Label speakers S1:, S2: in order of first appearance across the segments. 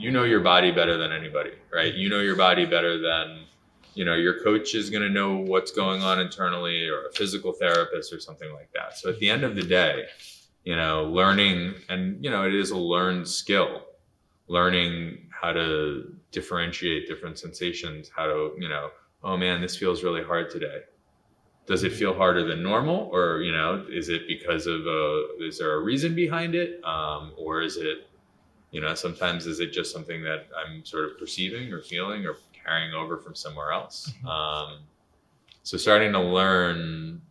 S1: you know your body better than anybody, right? You know your body better than, your coach is going to know what's going on internally, or a physical therapist or something like that. So at the end of the day, learning, and, it is a learned skill, learning how to differentiate different sensations, how to, oh man, this feels really hard today. Does it feel harder than normal? Or, is it because of is there a reason behind it? Or is it, sometimes is it just something that I'm sort of perceiving or feeling or carrying over from somewhere else? So starting to learn,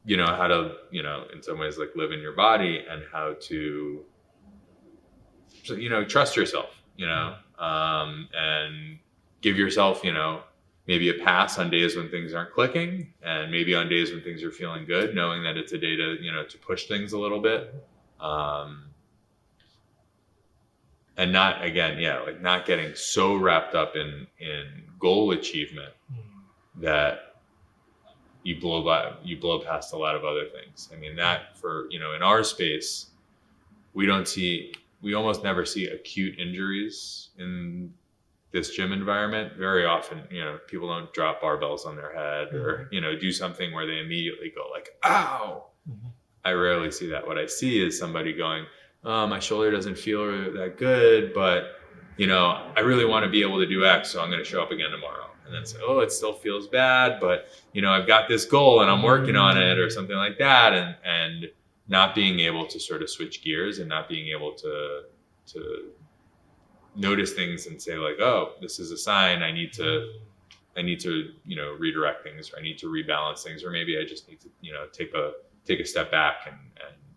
S1: how to, in some ways, like, live in your body, and how to, trust yourself, and give yourself, maybe a pass on days when things aren't clicking, and maybe on days when things are feeling good, knowing that it's a day to, to push things a little bit. And not, again, like, not getting so wrapped up in goal achievement that you blow past a lot of other things. I mean, that, for, in our space, we almost never see acute injuries in this gym environment. Very often, people don't drop barbells on their head, or, do something where they immediately go like, ow. I rarely see that. What I see is somebody going, oh, my shoulder doesn't feel that good, but, I really want to be able to do X, so I'm going to show up again tomorrow. And then say, oh, it still feels bad, but, I've got this goal and I'm working on it, or something like that. And not being able to sort of switch gears, and not being able to notice things and say, like, oh, this is a sign. I need to, redirect things, or I need to rebalance things, or maybe I just need to, take a step back and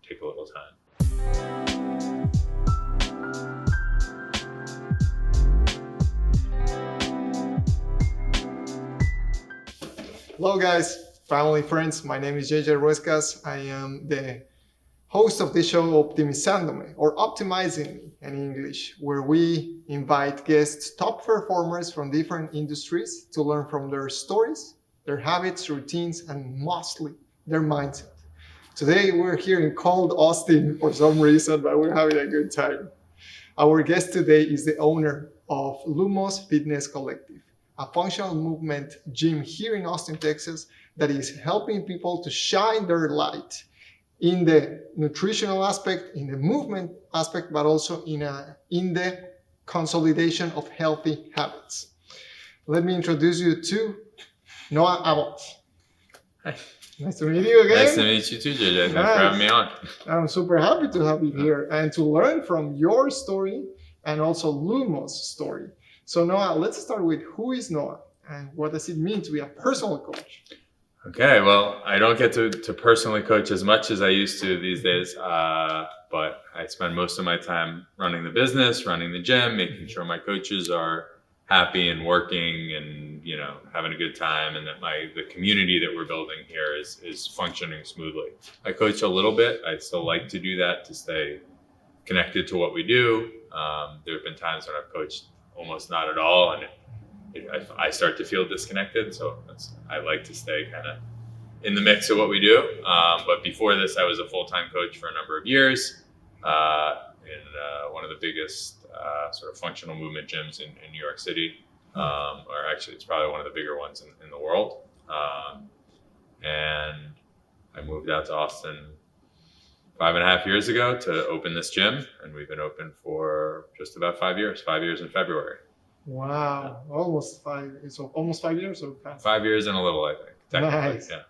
S1: take a little time.
S2: Hello guys, family, friends. My name is jjruescas. I am the host of the show Optimizandome, or Optimizing in English, where we invite guests, top performers from different industries, to learn from their stories, their habits, routines, and mostly their mindset. Today we're here in cold Austin for some reason, but we're having a good time. Our guest today is the owner of Lumos Fitness Collective, a functional movement gym here in Austin, Texas, that is helping people to shine their light in the nutritional aspect, in the movement aspect, but also in the consolidation of healthy habits. Let me introduce you to Noah Abbott.
S1: Hi.
S2: Nice to meet you again.
S1: Nice to meet you too, JJ. Thanks for having me on.
S2: I'm super happy to have you here and to learn from your story and also Lumos' story. So Noah, let's start with, who is Noah and what does it mean to be a personal coach?
S1: Okay, well, I don't get to personally coach as much as I used to these days, but I spend most of my time running the business, running the gym, making sure my coaches are happy and working and, having a good time, and that the community that we're building here is functioning smoothly. I coach a little bit. I still like to do that to stay connected to what we do. There have been times when I've coached almost not at all, and I start to feel disconnected. So I like to stay kind of in the mix of what we do. But before this, I was a full-time coach for a number of years in one of the biggest sort of functional movement gyms in New York City. Or actually, it's probably one of the bigger ones in the world. And I moved out to Austin 5.5 years ago to open this gym, and we've been open for just about 5 years. 5 years in February.
S2: Wow, almost 5. So almost 5 years, or past?
S1: 5 years and a little, I think. Technically,
S2: nice.
S1: Yeah.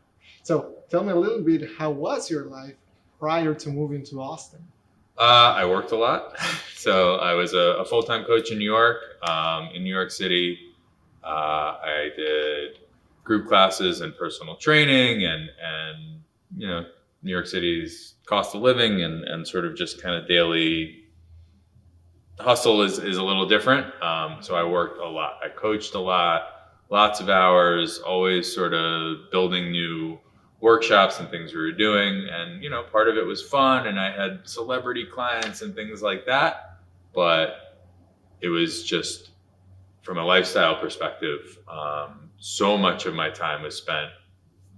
S2: So tell me a little bit, how was your life prior to moving to Austin?
S1: I worked a lot. So I was a full-time coach in New York. In New York City, I did group classes and personal training, and New York City's cost of living and sort of just kind of daily hustle is a little different. So I worked a lot. I coached a lot, lots of hours, always sort of building new workshops and things we were doing. And, part of it was fun, and I had celebrity clients and things like that. But it was just, from a lifestyle perspective, so much of my time was spent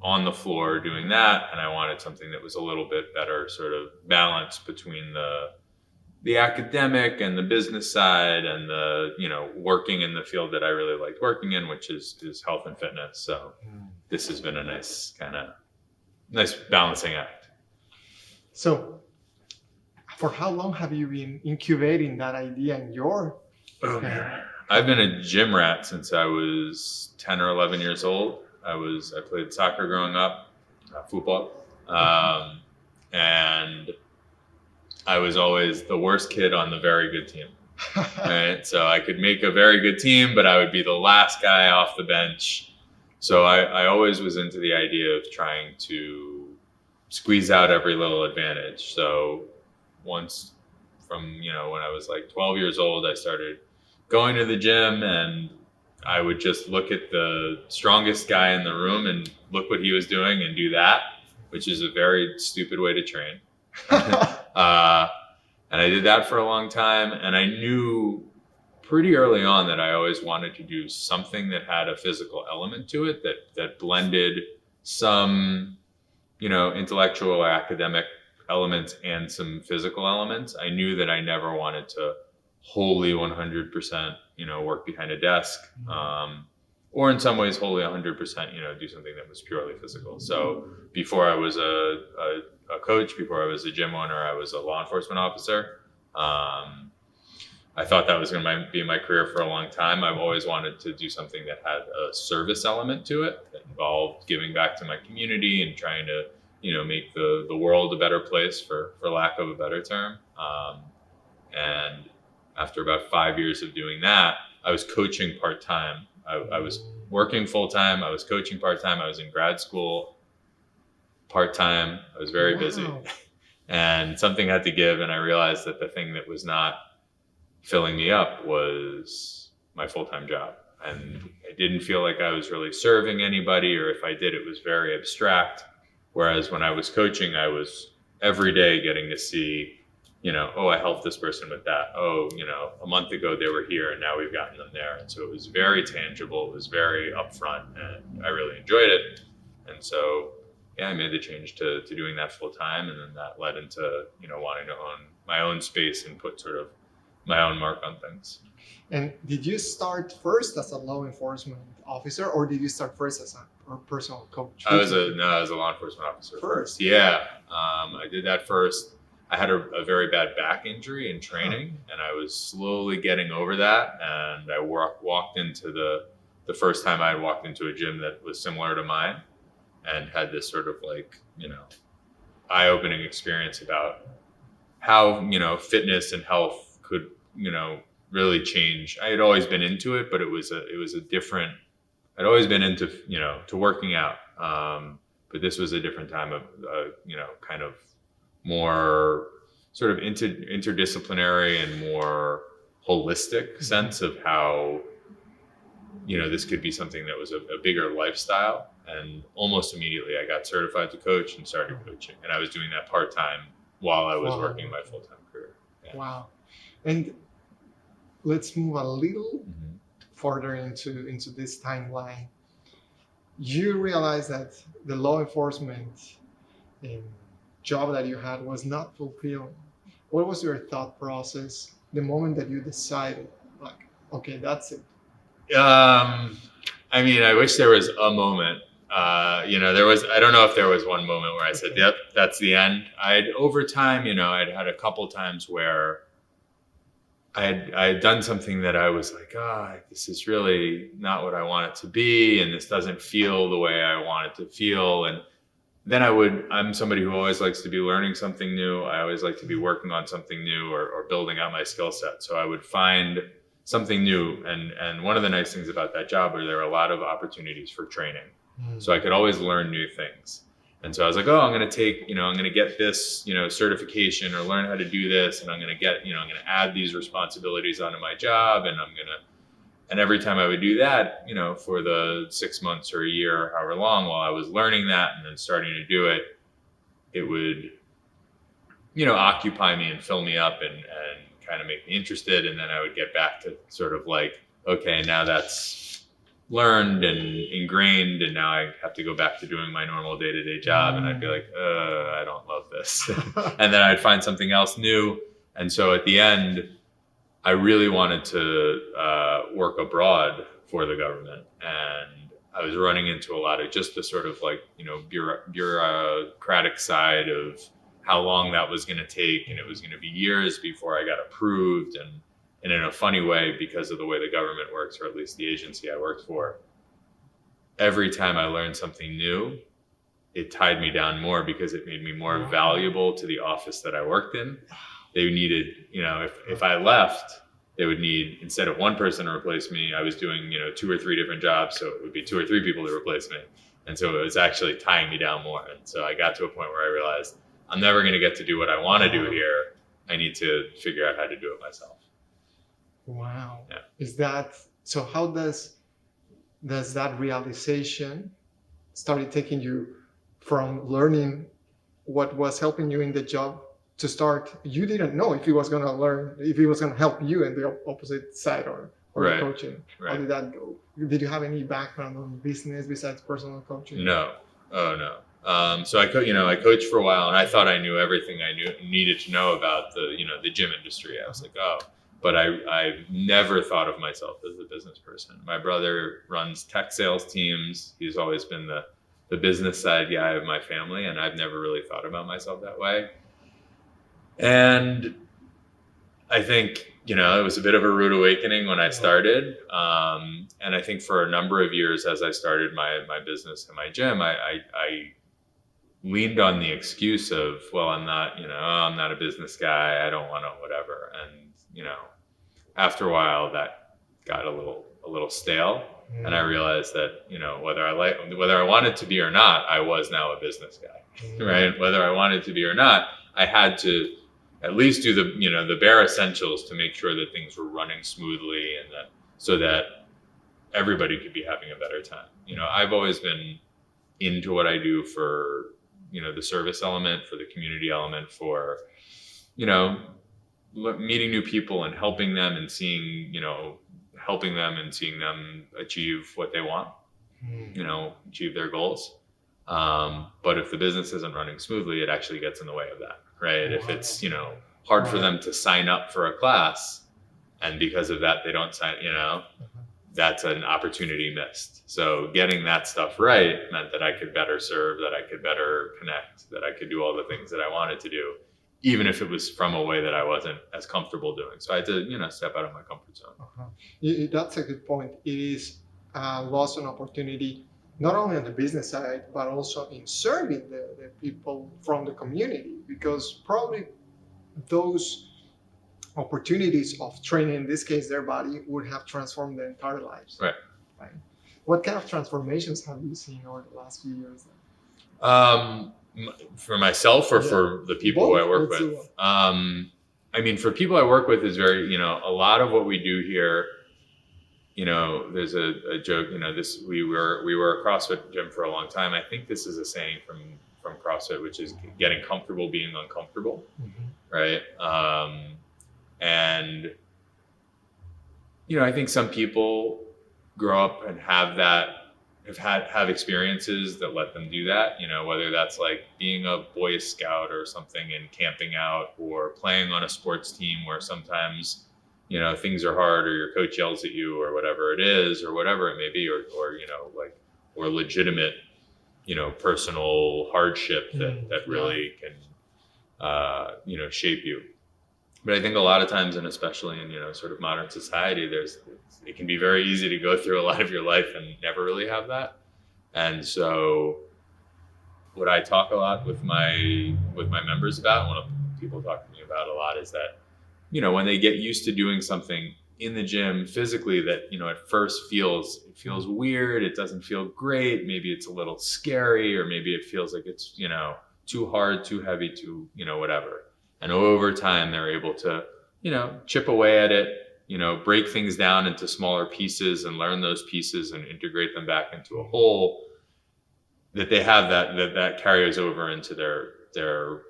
S1: on the floor doing that. And I wanted something that was a little bit better sort of balance between the the academic and the business side and the, working in the field that I really liked working in, which is health and fitness. So this has been a nice balancing act.
S2: So for how long have you been incubating that idea in your family?
S1: I've been a gym rat since I was 10 or 11 years old. I played soccer growing up, football. And I was always the worst kid on the very good team. Right? So I could make a very good team, but I would be the last guy off the bench. So I always was into the idea of trying to squeeze out every little advantage. So once from, when I was like 12 years old, I started going to the gym, and I would just look at the strongest guy in the room and look what he was doing and do that, which is a very stupid way to train. And I did that for a long time, and I knew pretty early on that I always wanted to do something that had a physical element to it, that blended some, intellectual or academic elements and some physical elements. I knew that I never wanted to wholly 100%, work behind a desk, or in some ways wholly 100%, do something that was purely physical. So before I was a coach, before I was a gym owner, I was a law enforcement officer. I thought that was going to be my career for a long time. I've always wanted to do something that had a service element to it, that involved giving back to my community and trying to, make the world a better place, for lack of a better term. And after about 5 years of doing that, I was coaching part-time. I was working full-time. I was coaching part-time. I was in grad school part-time. I was very busy, and something had to give. And I realized that the thing that was not filling me up was my full-time job. And I didn't feel like I was really serving anybody, or if I did, it was very abstract. Whereas when I was coaching, I was every day getting to see, I helped this person with that. A month ago they were here and now we've gotten them there. And so it was very tangible. It was very upfront, and I really enjoyed it. And so, I made the change to doing that full time. And then that led into, wanting to own my own space and put sort of my own mark on things.
S2: And did you start first as a law enforcement officer, or did you start first as a personal coach?
S1: I was a law enforcement officer first. Yeah. I did that first. I had a very bad back injury in training, and I was slowly getting over that. And I walked into the first time I had walked into a gym that was similar to mine, and had this sort of eye-opening experience about how, fitness and health could, really change. I had always been into it, but it was a different, I'd always been into, to working out. But this was a different time of, kind of more sort of interdisciplinary and more holistic sense of how, this could be something that was a bigger lifestyle. And almost immediately I got certified to coach and started coaching. And I was doing that part-time while I was working my full-time career. Yeah.
S2: Wow. And let's move a little further into this timeline. You realized that the law enforcement job that you had was not fulfilling. What was your thought process the moment that you decided, okay, that's it?
S1: I wish there was a moment. I don't know if there was one moment where I said, yep, that's the end. Over time, I'd had a couple times where I had done something that I was like, this is really not what I want it to be. And this doesn't feel the way I want it to feel. And then I'm somebody who always likes to be learning something new. I always like to be working on something new or building out my skill set. So I would find something new. And one of the nice things about that job are there are a lot of opportunities for training. So I could always learn new things. And so I was like, I'm going to get this, certification or learn how to do this. And I'm going to I'm going to add these responsibilities onto my job. And every time I would do that, for the 6 months or a year, or however long, while I was learning that and then starting to do it, it would, occupy me and fill me up and kind of make me interested. And then I would get back to sort of like, okay, now that's learned and ingrained, and now I have to go back to doing my normal day-to-day job. And I'd be like, I don't love this. And then I'd find something else new And so at the end, I really wanted to work abroad for the government, and I was running into a lot of just the sort of like, you know, bureaucratic side of how long that was going to take, and it was going to be years before I got approved, and in a funny way, because of the way the government works, or at least the agency I worked for, every time I learned something new, it tied me down more because it made me more valuable to the office that I worked in. They needed, you know, if I left, they would need, instead of one person to replace me, I was doing, you know, 2 or 3 different jobs. So it would be 2 or 3 people to replace me. And so it was actually tying me down more. And so I got to a point where I realized I'm never going to get to do what I want to do here. I need to figure out how to do it myself.
S2: Wow.
S1: Yeah.
S2: Is that, so how does that realization started taking you from learning what was helping you in the job to start, you didn't know if he was going to learn, if he was going to help you in the opposite side or
S1: Right.
S2: the coaching.
S1: Right.
S2: How did that go? Did you have any background on business besides personal coaching?
S1: No. Oh, no. So I coached for a while, and I thought I knew everything I needed to know about the gym industry. I was like, oh, but I've never thought of myself as a business person. My brother runs tech sales teams. He's always been the business side guy of my family, and I've never really thought about myself that way. And I think, you know, it was a bit of a rude awakening when I started. And I think for a number of years, as I started my business and my gym, I leaned on the excuse of, well, I'm not a business guy. I don't want to, whatever. And, you know, after a while that got a little stale. And I realized that, you know, whether I wanted to be or not, I was now a business guy, right? Whether I wanted to be or not, I had to at least do the bare essentials to make sure that things were running smoothly, and so that everybody could be having a better time. You know, I've always been into what I do for, you know, the service element, for the community element, for, you know, meeting new people and helping them and seeing them achieve what they want, you know, achieve their goals. But if the business isn't running smoothly, it actually gets in the way of that, right? If it's, you know, hard for them to sign up for a class, and because of that, they don't sign, you know, that's an opportunity missed. So getting that stuff right meant that I could better serve, that I could better connect, that I could do all the things that I wanted to do, even if it was from a way that I wasn't as comfortable doing. So I had to, you know, step out of my comfort zone.
S2: That's a good point. It is lost an opportunity, not only on the business side, but also in serving the people from the community, because probably those opportunities of training, in this case, their body, would have transformed their entire lives.
S1: Right.
S2: What kind of transformations have you seen over the last few years?
S1: For myself or for the people who I work with? I mean, for people I work with is very, you know, a lot of what we do here, you know, there's a joke, you know, we were a CrossFit gym for a long time. I think this is a saying from CrossFit, which is getting comfortable being uncomfortable. Right. And, you know, I think some people grow up and have experiences that let them do that, you know, whether that's like being a Boy Scout or something and camping out, or playing on a sports team where sometimes, you know, things are hard, or your coach yells at you, or whatever it is, or whatever it may be, or you know, like, or legitimate, you know, personal hardship that really can, you know, shape you. But I think a lot of times, and especially in, you know, sort of modern society, it can be very easy to go through a lot of your life and never really have that. And so what I talk a lot with my members about, what people talk to me about a lot, is that, you know, when they get used to doing something in the gym physically that, you know, at first feels weird, it doesn't feel great, maybe it's a little scary, or maybe it feels like it's, you know, too hard, too heavy, too, you know, whatever. And over time, they're able to, you know, chip away at it, you know, break things down into smaller pieces and learn those pieces and integrate them back into a whole, that they have that carries over into their,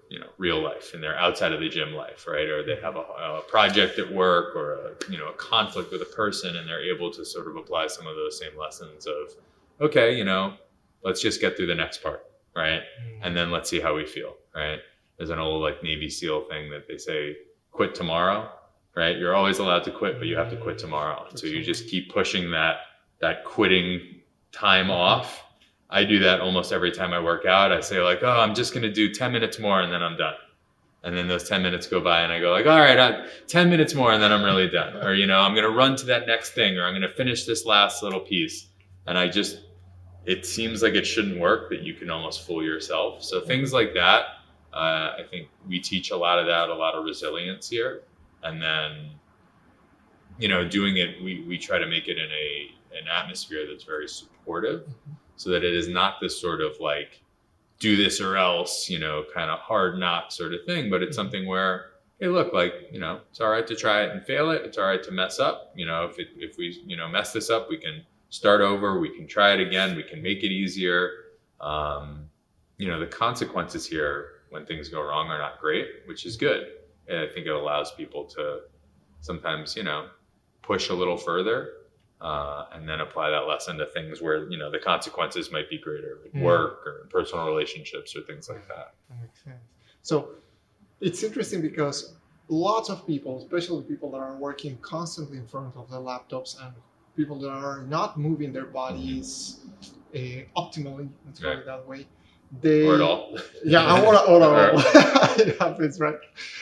S1: you know, real life and their outside of the gym life, right? Or they have a project at work, or a conflict with a person, and they're able to sort of apply some of those same lessons of, okay, you know, let's just get through the next part, right? And then let's see how we feel, right? There's an old like Navy SEAL thing that they say, quit tomorrow, right? You're always allowed to quit, but you have to quit tomorrow. So you just keep pushing that quitting time off. I do that almost every time I work out. I say like, oh, I'm just going to do 10 minutes more and then I'm done. And then those 10 minutes go by and I go like, all right, 10 minutes more and then I'm really done. Or, I'm going to run to that next thing, or I'm going to finish this last little piece. And it seems like it shouldn't work, that you can almost fool yourself. So things like that, I think we teach a lot of that, a lot of resilience here. And then, doing it, we try to make it in an atmosphere that's very supportive, so that it is not this sort of like, do this or else, kind of hard knock sort of thing. But it's something where, hey, look, like, it's all right to try it and fail it. It's all right to mess up. If we, mess this up, we can start over. We can try it again. We can make it easier. The consequences here when things go wrong are not great, which is good. And I think it allows people to sometimes, push a little further. And then apply that lesson to things where, the consequences might be greater, like work or personal relationships or things like that.
S2: That makes sense. So it's interesting because lots of people, especially people that are working constantly in front of their laptops and people that are not moving their bodies optimally, let's call it that way.
S1: Or at all.
S2: Yeah, or at all. It happens, right?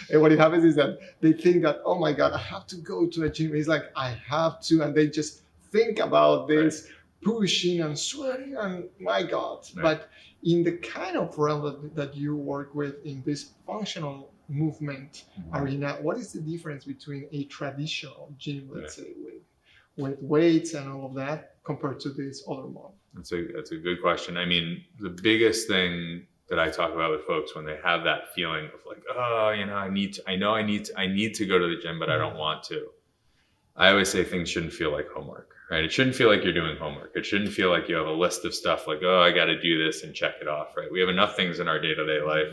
S2: And what it happens is that they think that, oh my God, I have to go to a gym. It's like, I have to. And they just think about this, pushing and sweating, and my God. Right. But in the kind of realm that you work with in this functional movement arena, what is the difference between a traditional gym, let's say, with weights and all of that, compared to this other model?
S1: That's a good question. I mean, the biggest thing that I talk about with folks when they have that feeling of like, oh, I need to go to the gym, but I don't want to. I always say things shouldn't feel like homework, right? It shouldn't feel like you're doing homework. It shouldn't feel like you have a list of stuff like, oh, I got to do this and check it off, right? We have enough things in our day-to-day life,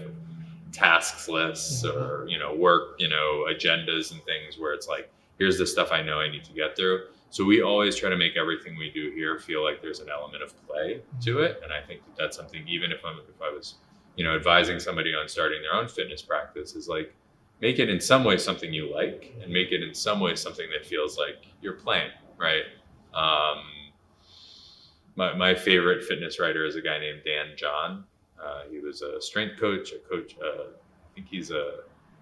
S1: tasks lists or, work, agendas and things where it's like, here's the stuff I know I need to get through. So we always try to make everything we do here feel like there's an element of play to it. And I think that's something, even if I was, advising somebody on starting their own fitness practice, is like, make it in some way something you like, and make it in some way something that feels like you're playing, right? My favorite fitness writer is a guy named Dan John. He was a strength coach, I think he's a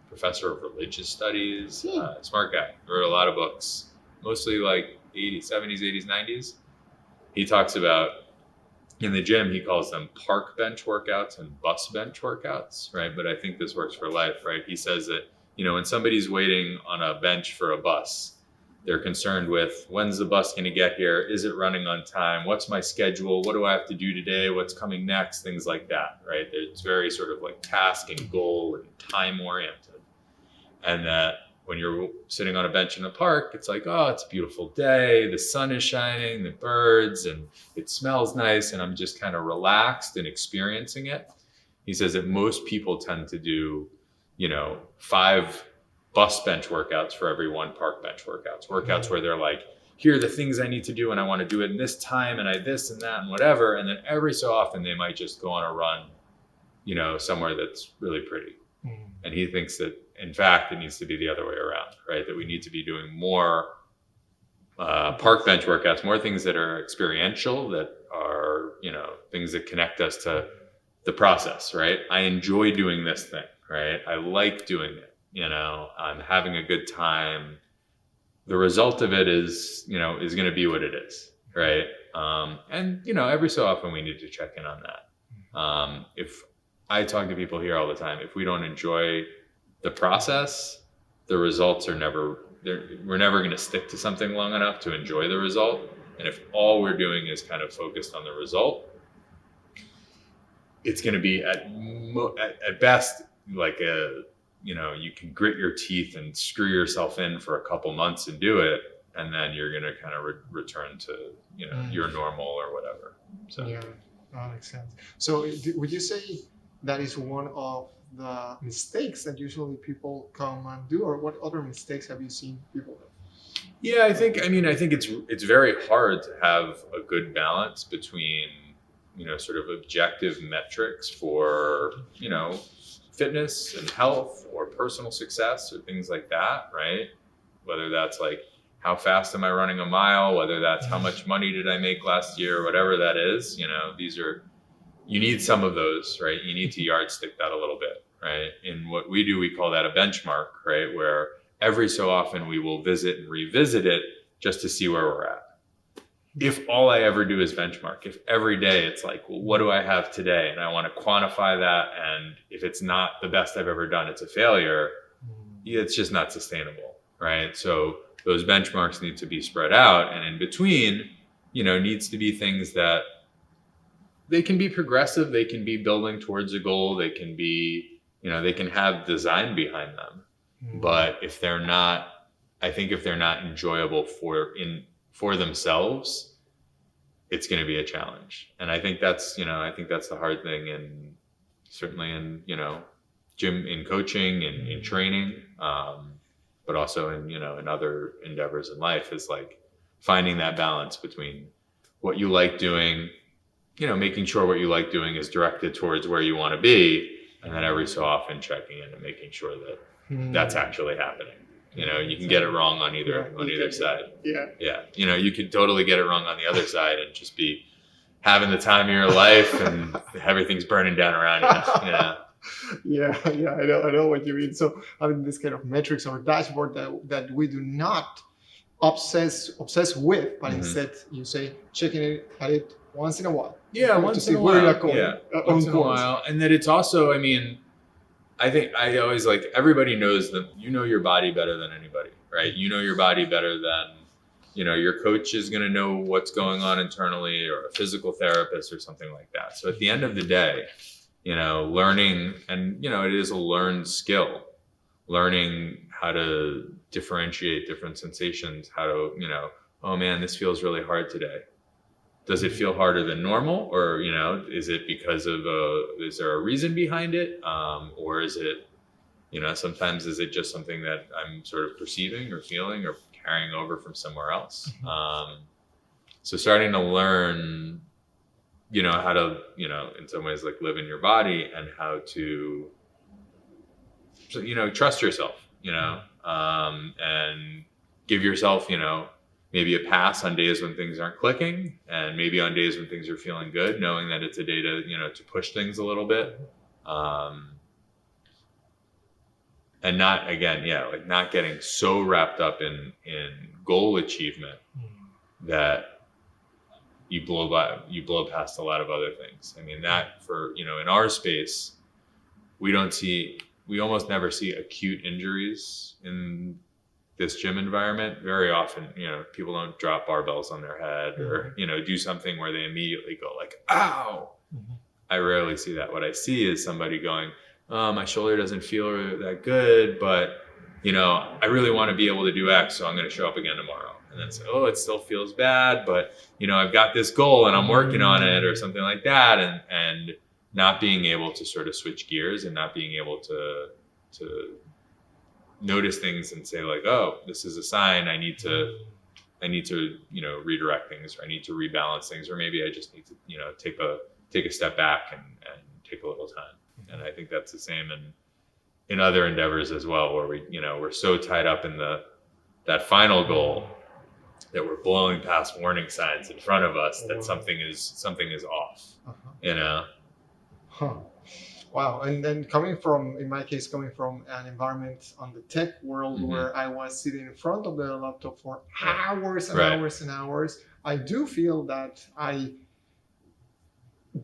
S1: professor of religious studies, smart guy, wrote a lot of books, mostly like 80s, 70s, 80s, 90s. He talks about, in the gym, he calls them park bench workouts and bus bench workouts, right? But I think this works for life, right? He says that, when somebody's waiting on a bench for a bus, they're concerned with, when's the bus going to get here? Is it running on time? What's my schedule? What do I have to do today? What's coming next? Things like that, right? It's very sort of like task and goal and time oriented. And that when you're sitting on a bench in a park, it's like, oh, it's a beautiful day. The sun is shining, the birds, and it smells nice. And I'm just kind of relaxed and experiencing it. He says that most people tend to do, 5 bus bench workouts for every 1 park bench workouts where they're like, here are the things I need to do and I want to do it in this time and I this and that and whatever. And then every so often they might just go on a run, somewhere that's really pretty. And he thinks that, in fact, it needs to be the other way around, right? That we need to be doing more park bench workouts, more things that are experiential, that are, things that connect us to the process, right? I enjoy doing this thing, right? I like doing it, I'm having a good time. The result of it is going to be what it is, right? And, every so often we need to check in on that. If I talk to people here all the time, if we don't enjoy the process, the results are we're never going to stick to something long enough to enjoy the result. And if all we're doing is kind of focused on the result, it's going to be at best like you can grit your teeth and screw yourself in for a couple months and do it, and then you're going to kind of return to your normal or whatever. So
S2: yeah, that makes sense. So would you say that is one of the mistakes that usually people come and do, or what other mistakes have you seen people do?
S1: Yeah, I think it's very hard to have a good balance between, sort of objective metrics for fitness and health or personal success or things like that, right? Whether that's like, how fast am I running a mile? Whether that's how much money did I make last year? Whatever that is, you need some of those, right? You need to yardstick that a little bit, right? In what we do, we call that a benchmark, right? Where every so often we will visit and revisit it just to see where we're at. If all I ever do is benchmark, if every day it's like, well, what do I have today? And I want to quantify that. And if it's not the best I've ever done, it's a failure. It's just not sustainable, right? So those benchmarks need to be spread out. And in between, needs to be things that they can be progressive. They can be building towards a goal. They can be, they can have design behind them. But if they're not enjoyable for themselves, it's going to be a challenge. And I think that's the hard thing, and certainly in, gym, in coaching and in training, but also in other endeavors in life, is like finding that balance between what you like doing, making sure what you like doing is directed towards where you want to be, and then every so often checking in and making sure that that's actually happening. You can get it wrong on either side. Yeah. You can totally get it wrong on the other side and just be having the time of your life and everything's burning down around you.
S2: Yeah, I know what you mean. So having this kind of metrics or dashboard that we do not obsess with, but instead you say checking it at it once in a while.
S1: Yeah, once in a while. And that it's also, I think I always like, everybody knows that your body better than anybody, right? You know your body better than, your coach is going to know what's going on internally, or a physical therapist or something like that. So at the end of the day, learning, and, it is a learned skill, learning how to differentiate different sensations, how to, oh man, this feels really hard today. Does it feel harder than normal, or is it because of is there a reason behind it, or is it sometimes is it just something that I'm sort of perceiving or feeling or carrying over from somewhere else? So starting to learn how to in some ways like live in your body, and how to trust yourself, and give yourself maybe a pass on days when things aren't clicking, and maybe on days when things are feeling good, knowing that it's a day to, to push things a little bit. And not getting so wrapped up in goal achievement that you blow past a lot of other things. That for, in our space, we almost never see acute injuries in this gym environment. Very often, people don't drop barbells on their head, or, do something where they immediately go like, ow. I rarely see that. What I see is somebody going, oh, my shoulder doesn't feel that good, but, I really want to be able to do X, so I'm going to show up again tomorrow. And then say, oh, it still feels bad, but, I've got this goal and I'm working on it, or something like that. And not being able to sort of switch gears, and not being able to notice things and say like, oh, this is a sign. I need to redirect things, or I need to rebalance things, or maybe I just need to, take a step back and take a little time. And I think that's the same in other endeavors as well, where we're so tied up in that final goal that we're blowing past warning signs in front of us that something is off.
S2: Wow. And then in my case, coming from an environment on the tech world, where I was sitting in front of the laptop for hours and hours and hours, I do feel that I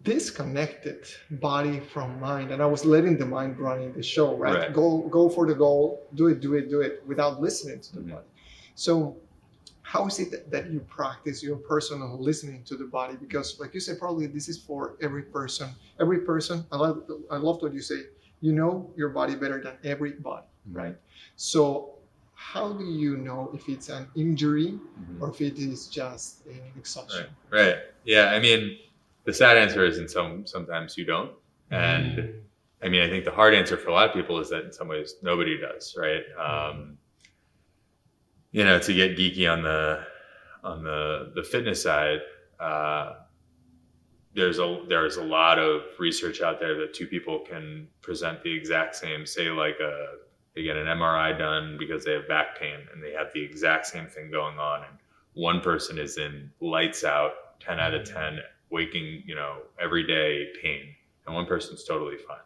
S2: disconnected body from mind, and I was letting the mind running the show, right? Go for the goal, do it without listening to the body. So how is it that you practice your personal listening to the body? Because like you said, probably this is for every person. I love what you say, your body better than everybody, right? So how do you know if it's an injury or if it is just an exhaustion?
S1: Right. Yeah. The sad answer is sometimes you don't. And I think the hard answer for a lot of people is that in some ways nobody does, right? To get geeky on the fitness side, there's a lot of research out there that two people can present the exact same, say like they get an MRI done because they have back pain and they have the exact same thing going on, and one person is in lights out 10 out of 10 waking, every day pain, and one person's totally fine.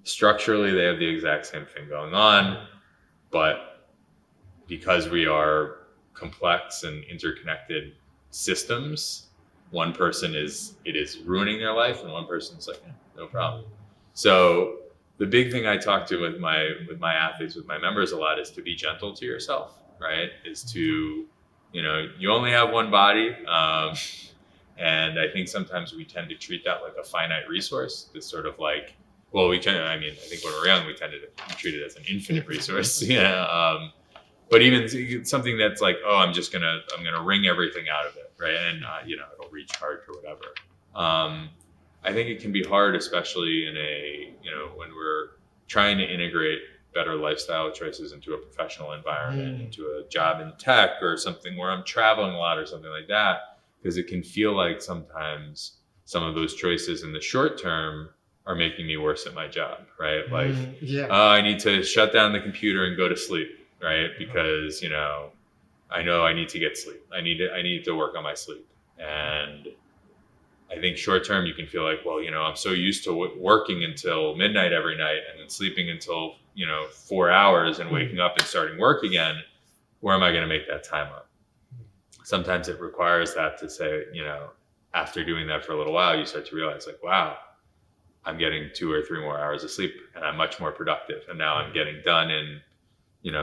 S1: Structurally they have the exact same thing going on, but because we are complex and interconnected systems, one person it is ruining their life, and one person's like, no problem. So the big thing I talk to with my athletes, with my members a lot, is to be gentle to yourself, right? Is to, you only have one body. And I think sometimes we tend to treat that like a finite resource. It's sort of like, well, I think when we're young, we tend to treat it as an infinite resource. But even something that's like, oh, I'm gonna wring everything out of it, right? And it'll recharge or whatever. I think it can be hard, especially in when we're trying to integrate better lifestyle choices into a professional environment, into a job in tech or something where I'm traveling a lot or something like that, because it can feel like sometimes some of those choices in the short term are making me worse at my job, right? Like, I need to shut down the computer and go to sleep, right? Because, I know I need to get sleep. I need to work on my sleep. And I think short term, you can feel like, well, I'm so used to working until midnight every night and then sleeping until, 4 hours and waking up and starting work again. Where am I going to make that time up? Sometimes it requires that to say, after doing that for a little while, you start to realize like, wow, I'm getting 2 or 3 more hours of sleep and I'm much more productive. And now I'm getting done in,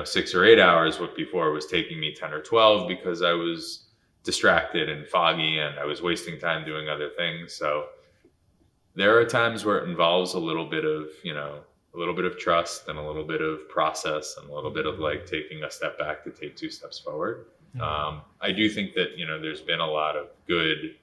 S1: 6 or 8 hours, what before was taking me 10 or 12 because I was distracted and foggy and I was wasting time doing other things. So there are times where it involves a little bit of trust and a little bit of process and a little bit of like taking a step back to take 2 steps forward. I do think that, there's been a lot of good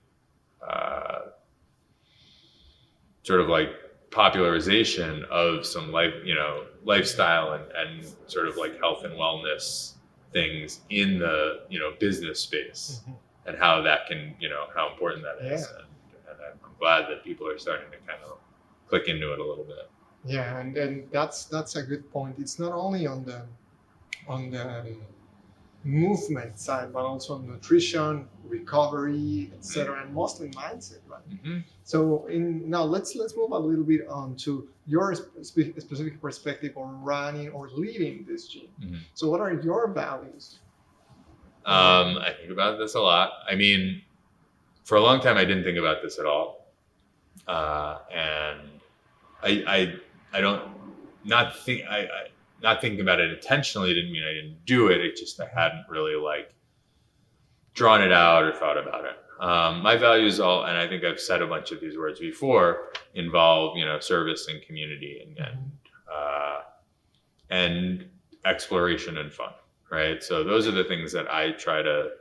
S1: sort of like popularization of some lifestyle and sort of like health and wellness things in the, business space, and how that can, how important that is. And I'm glad that people are starting to kind of click into it a little bit.
S2: Yeah. And that's a good point. It's not only on the movement side, but also nutrition, recovery, etc., and mostly mindset, right? So now let's move a little bit on to your specific perspective on running or leading this gym. So what are your values?
S1: I think about this a lot. I mean, for a long time I didn't think about this at all, and I don't not thinking about it intentionally didn't mean I didn't do it. It just I hadn't really like drawn it out or thought about it. My values all, and I think I've said a bunch of these words before, involve service and community and exploration and fun, right? So those are the things that I try to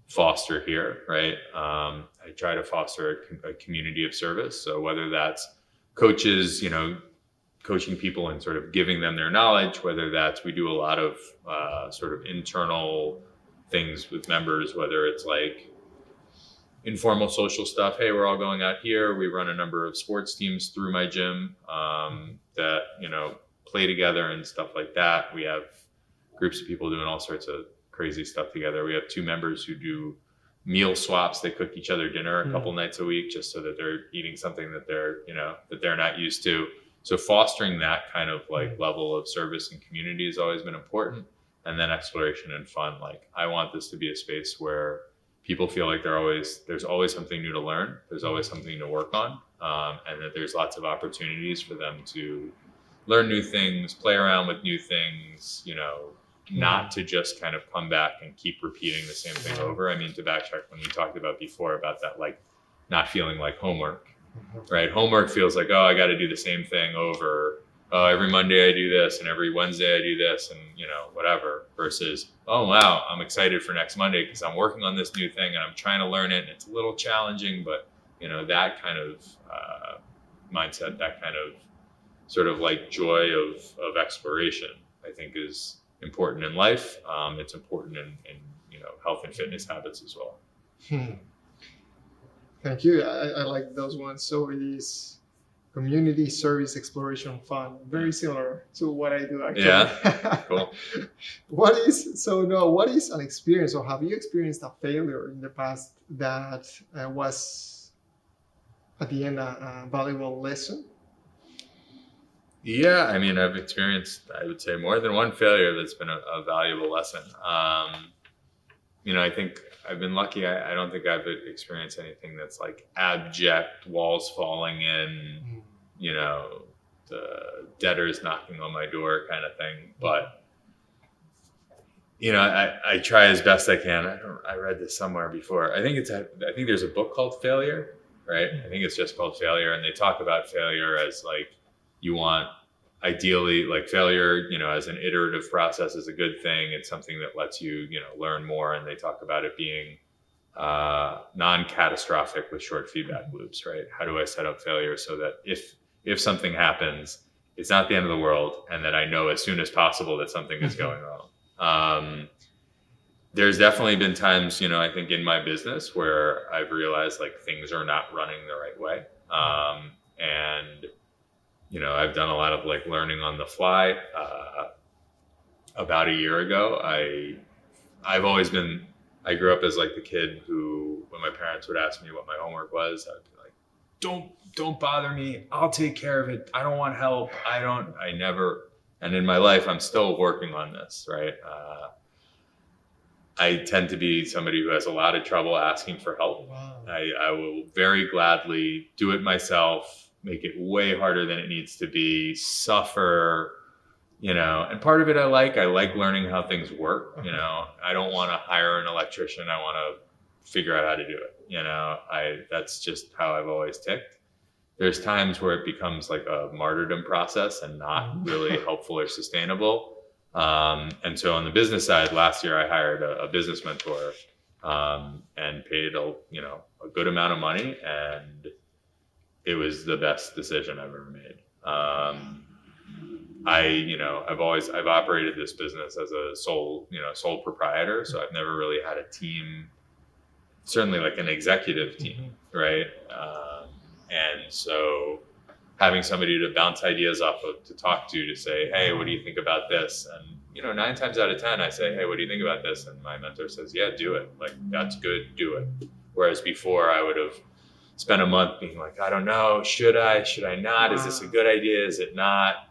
S1: foster here, right? I try to foster a community of service. So whether that's coaches, coaching people and sort of giving them their knowledge, whether that's we do a lot of sort of internal things with members, whether it's like informal social stuff. Hey, we're all going out here. We run a number of sports teams through my gym that, play together and stuff like that. We have groups of people doing all sorts of crazy stuff together. We have 2 members who do meal swaps. They cook each other dinner a couple nights a week just so that they're eating something that they're not used to. So fostering that kind of like level of service and community has always been important. And then exploration and fun. Like I want this to be a space where people feel like there's always something new to learn. There's always something to work on. And that there's lots of opportunities for them to learn new things, play around with new things, not to just kind of come back and keep repeating the same thing over. I mean, to backtrack when we talked about before about that, like not feeling like homework. Right? Homework feels like, oh, I got to do the same thing over. Oh, every Monday I do this and every Wednesday I do this and, whatever, versus, oh, wow, I'm excited for next Monday because I'm working on this new thing and I'm trying to learn it. And it's a little challenging, but, that kind of mindset, that kind of sort of like joy of exploration, I think is important in life. It's important in health and fitness habits as well.
S2: Thank you. I like those ones. So it is Community Service Exploration Fund. Very similar to what I do actually.
S1: Yeah, cool.
S2: What is an experience, or have you experienced a failure in the past that was at the end a valuable lesson?
S1: Yeah, I mean, I've experienced, I would say, more than one failure that's been a valuable lesson. I think I've been lucky. I don't think I've experienced anything that's like abject, walls falling in, the debtors knocking on my door kind of thing. But, I try as best I can. I read this somewhere before. I think there's a book called Failure, right? I think it's just called Failure. And they talk about failure as like, you want ideally like failure, as an iterative process is a good thing. It's something that lets you, learn more. And they talk about it being non-catastrophic with short feedback loops, right? How do I set up failure so that if something happens, it's not the end of the world, and that I know as soon as possible that something is going wrong. There's definitely been times, I think in my business where I've realized like things are not running the right way. And I've done a lot of like learning on the fly. About a year ago, I grew up as like the kid who, when my parents would ask me what my homework was, I would be like, don't bother me. I'll take care of it. I don't want help. And in my life, I'm still working on this, right? I tend to be somebody who has a lot of trouble asking for help.
S2: Wow.
S1: I will very gladly do it myself, make it way harder than it needs to be, suffer, and part of it I like learning how things work. I don't want to hire an electrician. I want to figure out how to do it. That's just how I've always ticked. There's times where it becomes like a martyrdom process and not really helpful or sustainable. And so on the business side, last year I hired a business mentor, and paid a good amount of money, and it was the best decision I've ever made. I've operated this business as a sole proprietor. So I've never really had a team, certainly like an executive team. Right. And so having somebody to bounce ideas off of, to talk to say, hey, what do you think about this? And, 9 times out of 10, I say, hey, what do you think about this? And my mentor says, yeah, do it. Like, that's good. Do it. Whereas before I would have spent a month being like, I don't know, should I not? Is this a good idea? Is it not?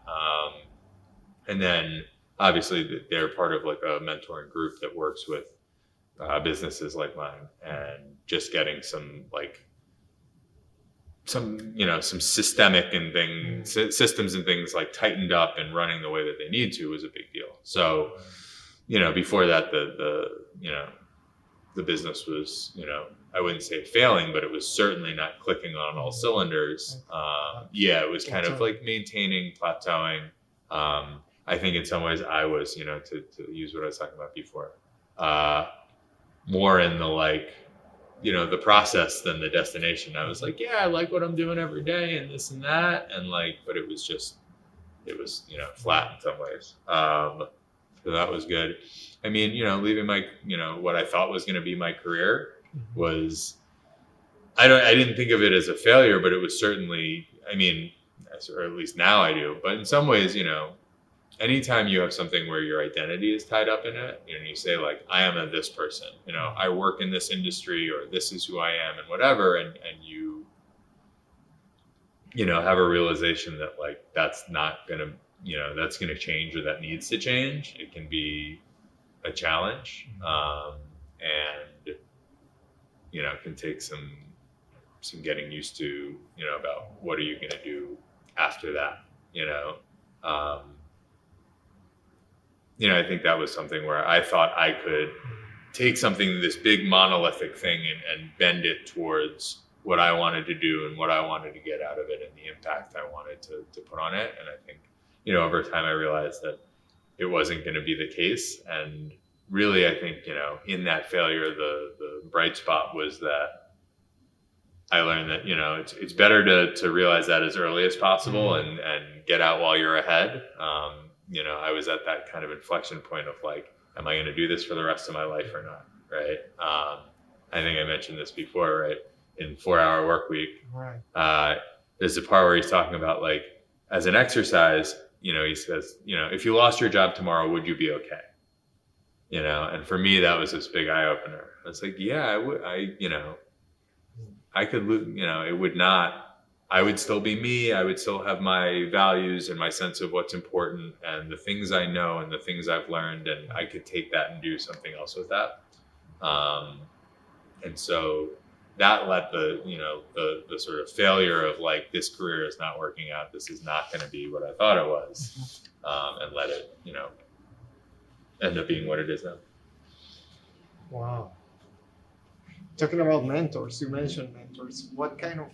S1: And then obviously they're part of like a mentoring group that works with businesses like mine, and just getting some systemic and systems and things like tightened up and running the way that they need to was a big deal. So, before that, the business was, I wouldn't say failing, but it was certainly not clicking on all cylinders. It was kind of like maintaining, plateauing. I think in some ways I was, to use what I was talking about before, more in the the process than the destination. I was like, yeah, I like what I'm doing every day and this and that. And but it was flat in some ways. So that was good. I mean, leaving my, what I thought was going to be my career was, I didn't think of it as a failure, but it was certainly, or at least now I do, but in some ways, anytime you have something where your identity is tied up in it, you say like, I am this person, I work in this industry, or this is who I am, and whatever. And you have a realization that like, that's not going to, that's going to change, or that needs to change. It can be a challenge. And, can take some getting used to, about what are you going to do after that, I think that was something where I thought I could take something, this big monolithic thing, and bend it towards what I wanted to do and what I wanted to get out of it and the impact I wanted to put on it. And I think, over time I realized that it wasn't going to be the case. And really, I think, in that failure, the bright spot was that I learned that, it's better to realize that as early as possible and get out while you're ahead. I was at that kind of inflection point of like, am I going to do this for the rest of my life or not? Right. I think I mentioned this before, right? in 4-hour work week.
S2: Right.
S1: There's a part where he's talking about like, as an exercise, he says, if you lost your job tomorrow, would you be okay? And for me, that was this big eye opener. I was like, yeah, I would, I could, it would not, I would still be me. I would still have my values and my sense of what's important and the things I know and the things I've learned. And I could take that and do something else with that. And so that let the sort of failure of like, this career is not working out. This is not going to be what I thought it was. And let it, end up being what it is now.
S2: Wow. Talking about mentors, you mentioned mentors. What kind of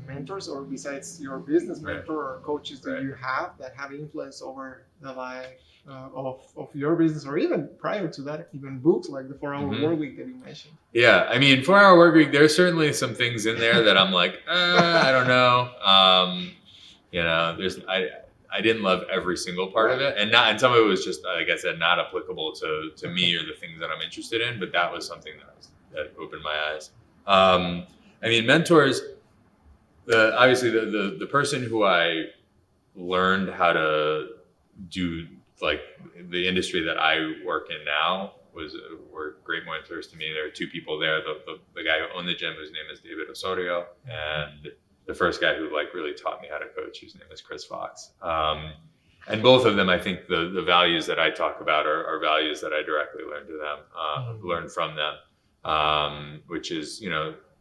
S2: mentors, or besides your business mentor or coaches, do you have that have influence over the life of your business, or even prior to that, even books like the 4-hour work week that you mentioned?
S1: Yeah, I mean, 4-hour work week, there's certainly some things in there that I'm like, I don't know. I didn't love every single part of it, and some of it was just, like I said, not applicable to me or the things that I'm interested in. But that was something that opened my eyes. I mean, mentors. Obviously, the person who I learned how to do like the industry that I work in now were great mentors to me. There were two people there. The guy who owned the gym, whose name is David Osorio, and the first guy who like really taught me how to coach, whose name is Chris Fox. And both of them, I think the values that I talk about are values that I directly learned from them, which is,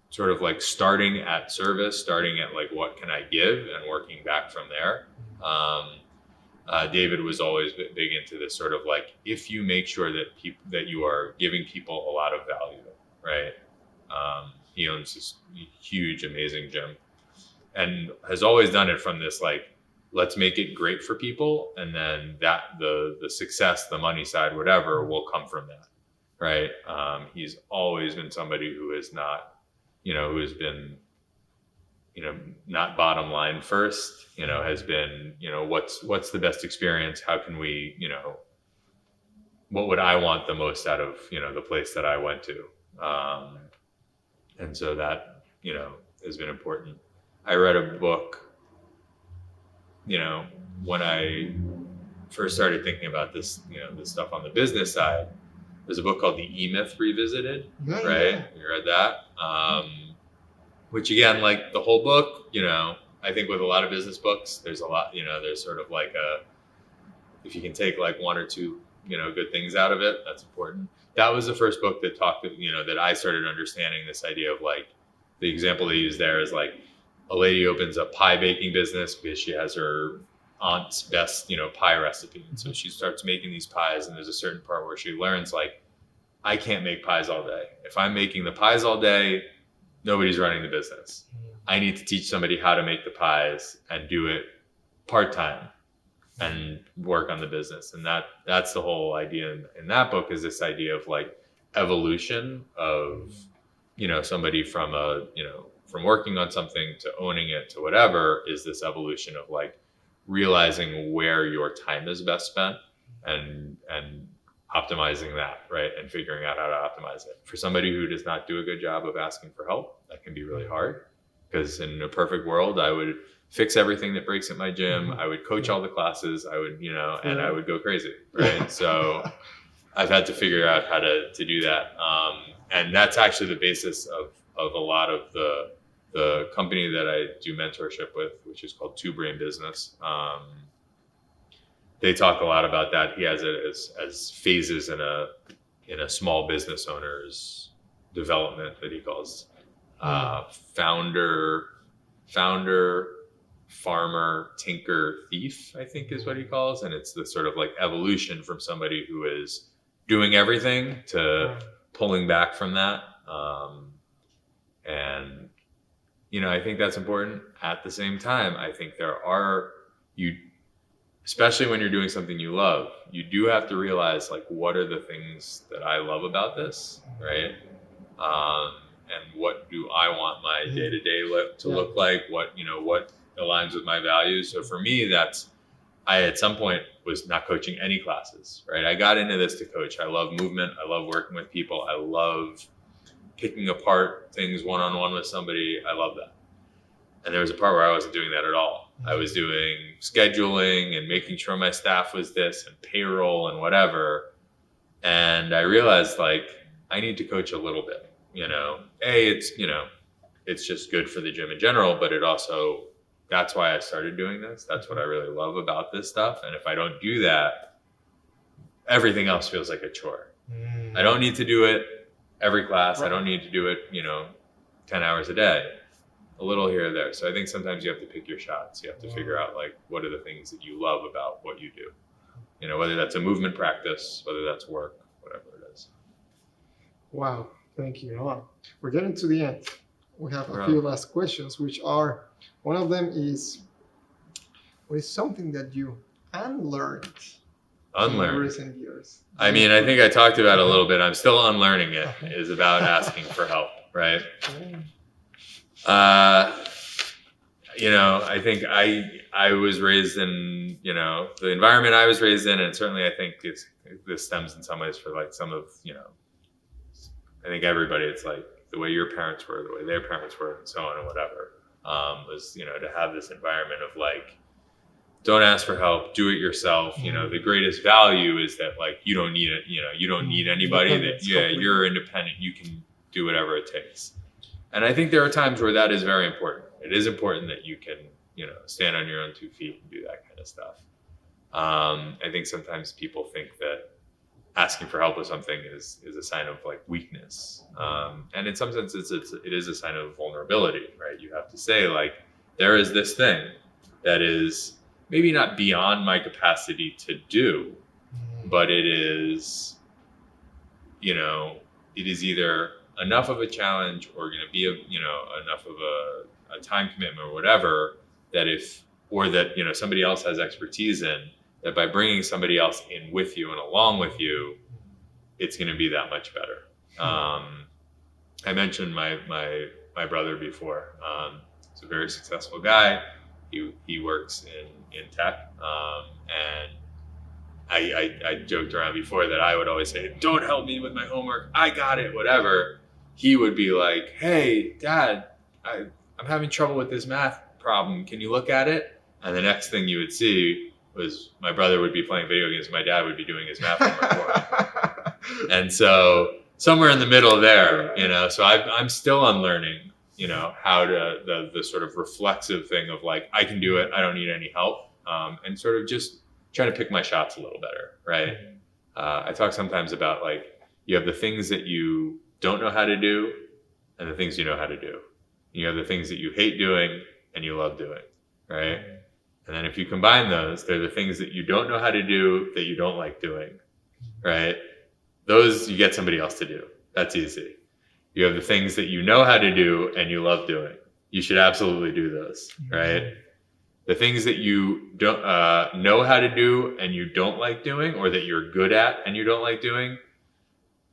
S1: sort of like starting at service, starting at like, what can I give, and working back from there. David was always big into this sort of like, if you make sure that you are giving people a lot of value, right? He owns this huge, amazing gym, and has always done it from this like, let's make it great for people, and then that the success, the money side, whatever, will come from that, right? He's always been somebody who is not, who has been, not bottom line first, has been, what's the best experience? How can we, what would I want the most out of, the place that I went to? And so that, has been important. I read a book, when I first started thinking about this, this stuff on the business side. There's a book called The E-Myth Revisited, right? Yeah. You read that? Which again, like the whole book, I think with a lot of business books, there's a lot, there's sort of like if you can take like one or two, good things out of it, that's important. That was the first book that talked, that I started understanding this idea of like, the example they use there is like, a lady opens a pie baking business because she has her aunt's best, pie recipe. And so she starts making these pies, and there's a certain part where she learns like, I can't make pies all day. If I'm making the pies all day, nobody's running the business. I need to teach somebody how to make the pies and do it part-time and work on the business. And that's the whole idea in that book, is this idea of like evolution of, somebody from from working on something to owning it to whatever, is this evolution of like realizing where your time is best spent and optimizing that, right? And figuring out how to optimize it. For somebody who does not do a good job of asking for help, that can be really hard, because in a perfect world, I would fix everything that breaks at my gym. I would coach all the classes. I would, and I would go crazy, right? So I've had to figure out how to do that. And that's actually the basis of a lot of the company that I do mentorship with, which is called Two Brain Business. They talk a lot about that. He has it as phases in a small business owner's development that he calls founder, farmer, tinker, thief, I think is what he calls. And it's the sort of like evolution from somebody who is doing everything to pulling back from that. And, I think that's important. At the same time, I think especially when you're doing something you love, you do have to realize like, what are the things that I love about this, right? And what do I want my day-to-day to look like? What aligns with my values? So for me, I at some point was not coaching any classes, right? I got into this to coach. I love movement. I love working with people. I love picking apart things one-on-one with somebody, I love that. And there was a part where I wasn't doing that at all. I was doing scheduling and making sure my staff was this and payroll and whatever. And I realized like I need to coach a little bit, it's just good for the gym in general, but it also, that's why I started doing this. That's what I really love about this stuff. And if I don't do that, everything else feels like a chore. I don't need to do it every class. Right. I don't need to do it, 10 hours a day, a little here or there. So I think sometimes you have to pick your shots. You have to figure out like, what are the things that you love about what you do? Whether that's a movement practice, whether that's work, whatever it is.
S2: Wow. Thank you. We're getting to the end. We have a few last questions, which are, one of them is, what is something that you unlearned in recent years?
S1: I mean, I think I talked about it a little bit. I'm still unlearning it, is about asking for help, right? I think I was raised in, the environment I was raised in, and certainly I think this stems in some ways for like some of, I think everybody, it's like the way your parents were, the way their parents were, and so on and whatever, was, to have this environment of like, don't ask for help, do it yourself. The greatest value is that like, you don't need it, you don't need anybody, that, you're independent, you can do whatever it takes. And I think there are times where that is very important. It is important that you can, stand on your own 2 feet and do that kind of stuff. I think sometimes people think that asking for help with something is a sign of like weakness. And in some sense, it is a sign of vulnerability, right? You have to say like, there is this thing that is maybe not beyond my capacity to do, but it is, it is either enough of a challenge or going to be enough of a time commitment or whatever, that somebody else has expertise in, that by bringing somebody else in with you and along with you, it's going to be that much better. I mentioned my brother before. He's a very successful guy. He works in tech, and I joked around before that I would always say, "Don't help me with my homework. I got it." Whatever. He would be like, "Hey, Dad, I'm having trouble with this math problem. Can you look at it?" And the next thing you would see was my brother would be playing video games. My dad would be doing his math homework for him. And so somewhere in the middle there, so I'm still unlearning, how to, the sort of reflexive thing of like, I can do it. I don't need any help. And sort of just trying to pick my shots a little better. Right. I talk sometimes about like, you have the things that you don't know how to do and the things you know how to do. You have the things that you hate doing and you love doing. Right. And then if you combine those, they're the things that you don't know how to do that you don't like doing. Right. Those you get somebody else to do. That's easy. You have the things that you know how to do and you love doing. You should absolutely do those, right? The things that you don't know how to do and you don't like doing, or that you're good at and you don't like doing,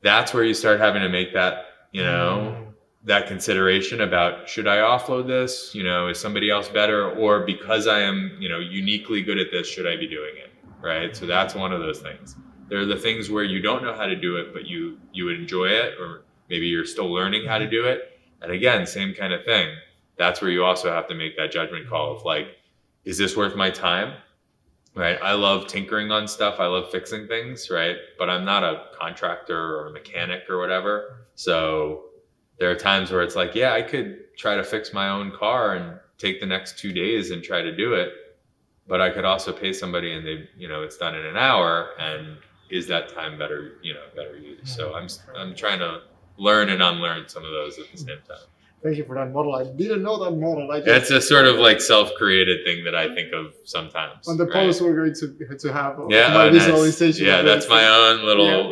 S1: that's where you start having to make that, that consideration about, should I offload this? Is somebody else better? Or because I am, uniquely good at this, should I be doing it, right? So that's one of those things. There are the things where you don't know how to do it, but you enjoy it, or maybe you're still learning how to do it. And again, same kind of thing. That's where you also have to make that judgment call of like, is this worth my time? Right? I love tinkering on stuff. I love fixing things, right? But I'm not a contractor or a mechanic or whatever. So there are times where it's like, yeah, I could try to fix my own car and take the next 2 days and try to do it. But I could also pay somebody and they, it's done in an hour. And is that time better used? So I'm trying to learn and unlearn some of those at the same time.
S2: Thank you for that model. I didn't know that model.
S1: It's a sort of like self-created thing that I think of sometimes.
S2: On the post we're going to have
S1: my
S2: visualization.
S1: Yeah, that's my own little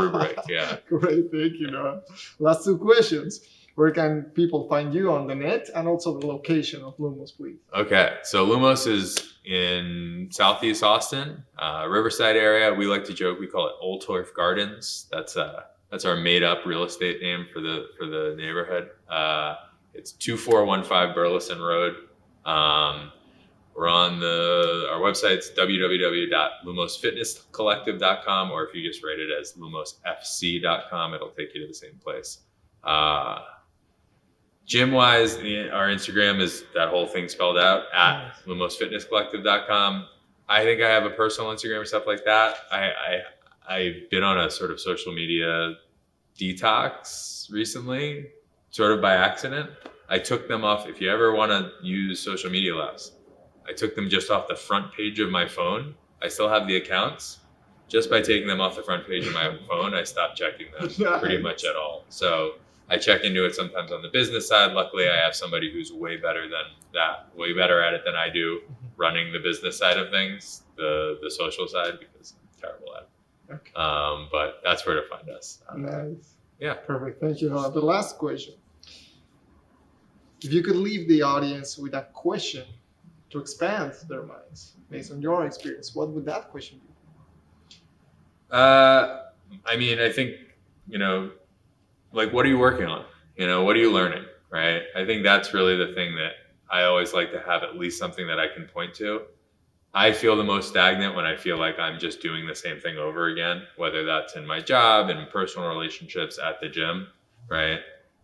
S1: rubric. Yeah.
S2: Great, thank you, Noah. Last 2 questions. Where can people find you on the net, and also the location of Lumos, please?
S1: Okay, so Lumos is in Southeast Austin, Riverside area. We like to joke, we call it Old Torf Gardens. That's our made-up real estate name for the neighborhood. It's 2415 Burleson Road. We're on our website's www.lumosfitnesscollective.com, or if you just write it as lumosfc.com, it'll take you to the same place. Gym wise, our Instagram is that whole thing spelled out at
S2: Nice.
S1: lumosfitnesscollective.com. I think I have a personal Instagram or stuff like that. I've been on a sort of social media detox recently, sort of by accident. I took them off. If you ever want to use social media less, I took them just off the front page of my phone. I still have the accounts. Just by taking them off the front page of my phone, I stopped checking them pretty much at all. So I check into it sometimes on the business side. Luckily, I have somebody who's way better than that, way better at it than I do, running the business side of things, the social side, because I'm terrible at it.
S2: Okay.
S1: But that's where to find us.
S2: Nice.
S1: Yeah.
S2: Perfect. Thank you. The last question. If you could leave the audience with a question to expand their minds based on your experience, what would that question be?
S1: I mean, I think, like, what are you working on? What are you learning? Right. I think that's really the thing that I always like to have, at least something that I can point to. I feel the most stagnant when I feel like I'm just doing the same thing over again, whether that's in my job and personal relationships at the gym. Right.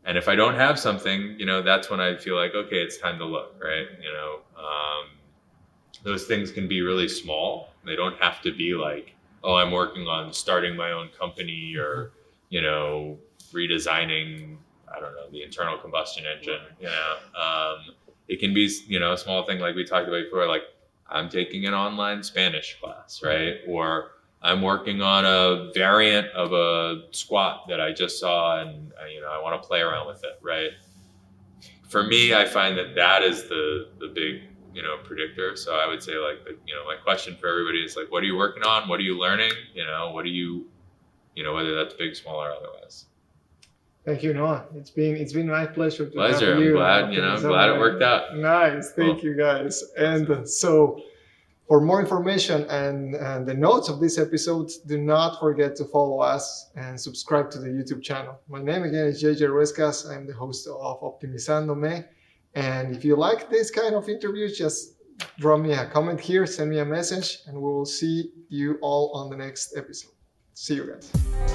S1: And if I don't have something, that's when I feel like, okay, it's time to look. Right. Those things can be really small. They don't have to be like, oh, I'm working on starting my own company or, redesigning, I don't know, the internal combustion engine. It can be, a small thing like we talked about before, like I'm taking an online Spanish class, right? Or I'm working on a variant of a squat that I just saw and, I want to play around with it, right? For me, I find that is the big, predictor. So I would say like, my question for everybody is like, what are you working on? What are you learning? What do you, whether that's big, small, or otherwise.
S2: Thank you, Noah. It's been my pleasure to
S1: Pleasure.
S2: have you.
S1: I'm glad it worked out.
S2: Nice. Thank you, guys. And so for more information and the notes of this episode, do not forget to follow us and subscribe to the YouTube channel. My name again is jjruescas. I'm the host of Optimizandome. And if you like this kind of interviews, just drop me a comment here, send me a message, and we will see you all on the next episode. See you guys.